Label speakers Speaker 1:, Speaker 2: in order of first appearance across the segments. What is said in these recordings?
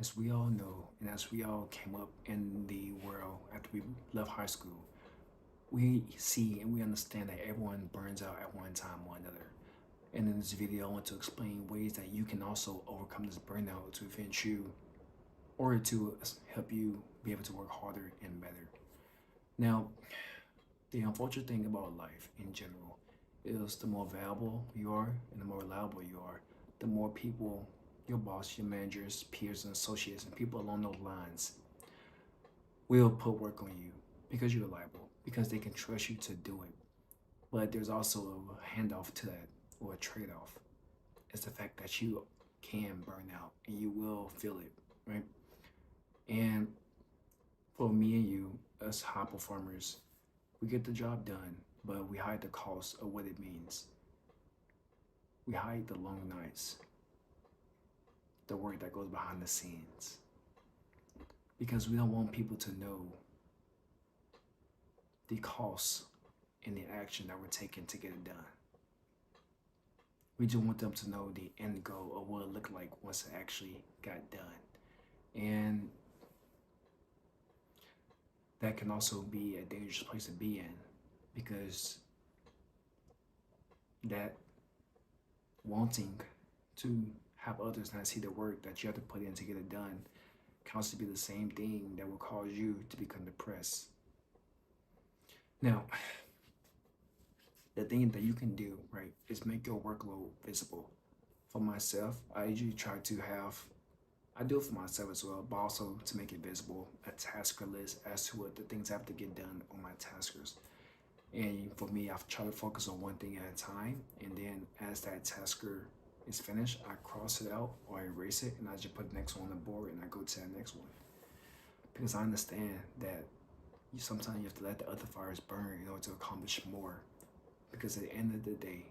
Speaker 1: As we all know, and as we all came up in the world after we left high school, we see and we understand that everyone burns out at one time or another. And in this video, I want to explain ways that you can also overcome this burnout to prevent you or to help you be able to work harder and better. Now, the unfortunate thing about life in general is the more valuable you are and the more reliable you are, the more people, your boss, your managers, peers, and associates, and people along those lines will put work on you because you're reliable, because they can trust you to do it. But there's also a handoff to that or a trade off. It's the fact that you can burn out and you will feel it, right? And for me and you, as high performers, we get the job done, but we hide the cost of what it means. We hide the long nights, the work that goes behind the scenes, because we don't want people to know the cost and the action that we're taking to get it done. We just want them to know the end goal of what it looked like once it actually got done. And that can also be a dangerous place to be in because that wanting to have others not see the work that you have to put in to get it done can also be the same thing that will cause you to become depressed. Now, the thing that you can do, right, is make your workload visible. For myself, I usually try to have, I do it for myself as well, but also to make it visible, a tasker list as to what the things I have to get done on my taskers. And for me, I've tried to focus on one thing at a time, and then as that tasker is finished, I cross it out or I erase it, and I just put the next one on the board and I go to the next one. Because I understand that sometimes you have to let the other fires burn in order to accomplish more. Because at the end of the day,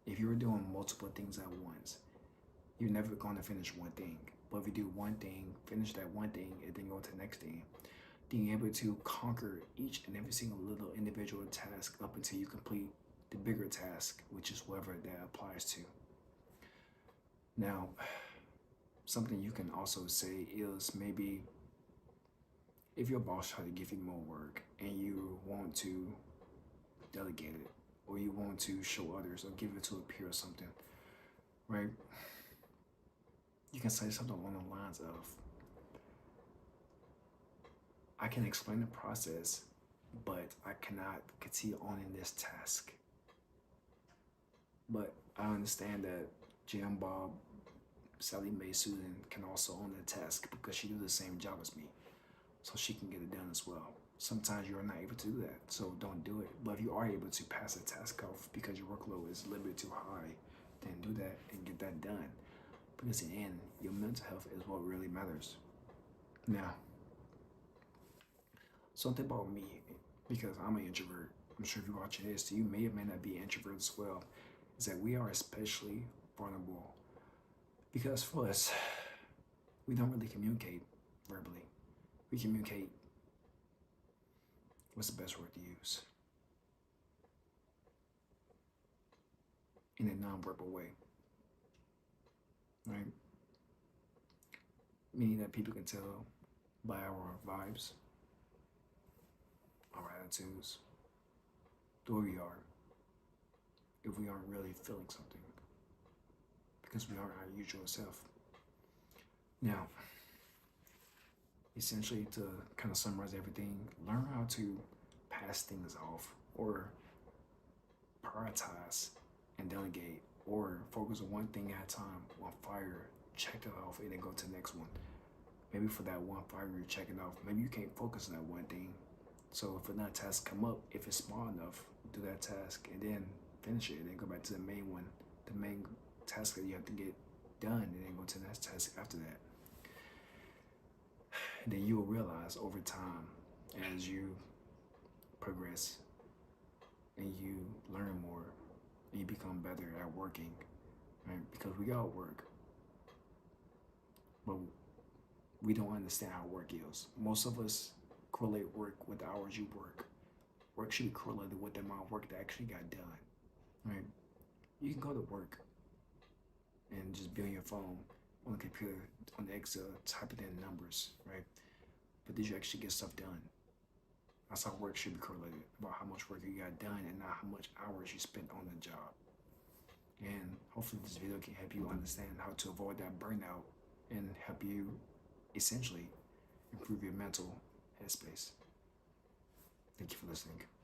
Speaker 1: if you're doing multiple things at once, you're never going to finish one thing. But if you do one thing, finish that one thing, and then go to the next thing, being able to conquer each and every single little individual task up until you complete the bigger task, which is whatever that applies to. Now, something you can also say is maybe if your boss tries to give you more work and you want to delegate it or you want to show others or give it to a peer or something, right? You can say something along the lines of, I can explain the process, but I cannot continue on in this task. But I understand that Jim, Bob, Sally Mae, Susan can also own the task because she do the same job as me. So she can get it done as well. Sometimes you are not able to do that, so don't do it. But if you are able to pass a task off because your workload is a little bit too high, then do that and get that done. Because in the end, your mental health is what really matters. Now, something about me, because I'm an introvert, I'm sure if you're watching this, you may or may not be an introvert as well, is that we are especially vulnerable. Because for us, we don't really communicate verbally. We communicate, what's the best word to use? In a non-verbal way, right? Meaning that people can tell by our vibes, our attitudes, the way we are, if we aren't really feeling something, because we aren't our usual self. Now, essentially, to kind of summarize everything, learn how to pass things off or prioritize and delegate or focus on one thing at a time, one fire, check it off, and then go to the next one. Maybe for that one fire you're checking off, maybe you can't focus on that one thing. So if another task come up, if it's small enough, do that task and then finish it and then go back to the main one, the main task that you have to get done, and then go to the next task after that. And then you will realize over time as you progress and you learn more and you become better at working, right? Because we all work, but we don't understand how work is. Most of us correlate work with the hours you work. Work should be correlated with the amount of work that actually got done, right? You can go to work and just be on your phone on the computer, on the Excel, typing in numbers, right? But did you actually get stuff done? That's how work should be correlated, about how much work you got done and not how much hours you spent on the job. And hopefully this video can help you understand how to avoid that burnout and help you essentially improve your mental headspace. Thank you for listening.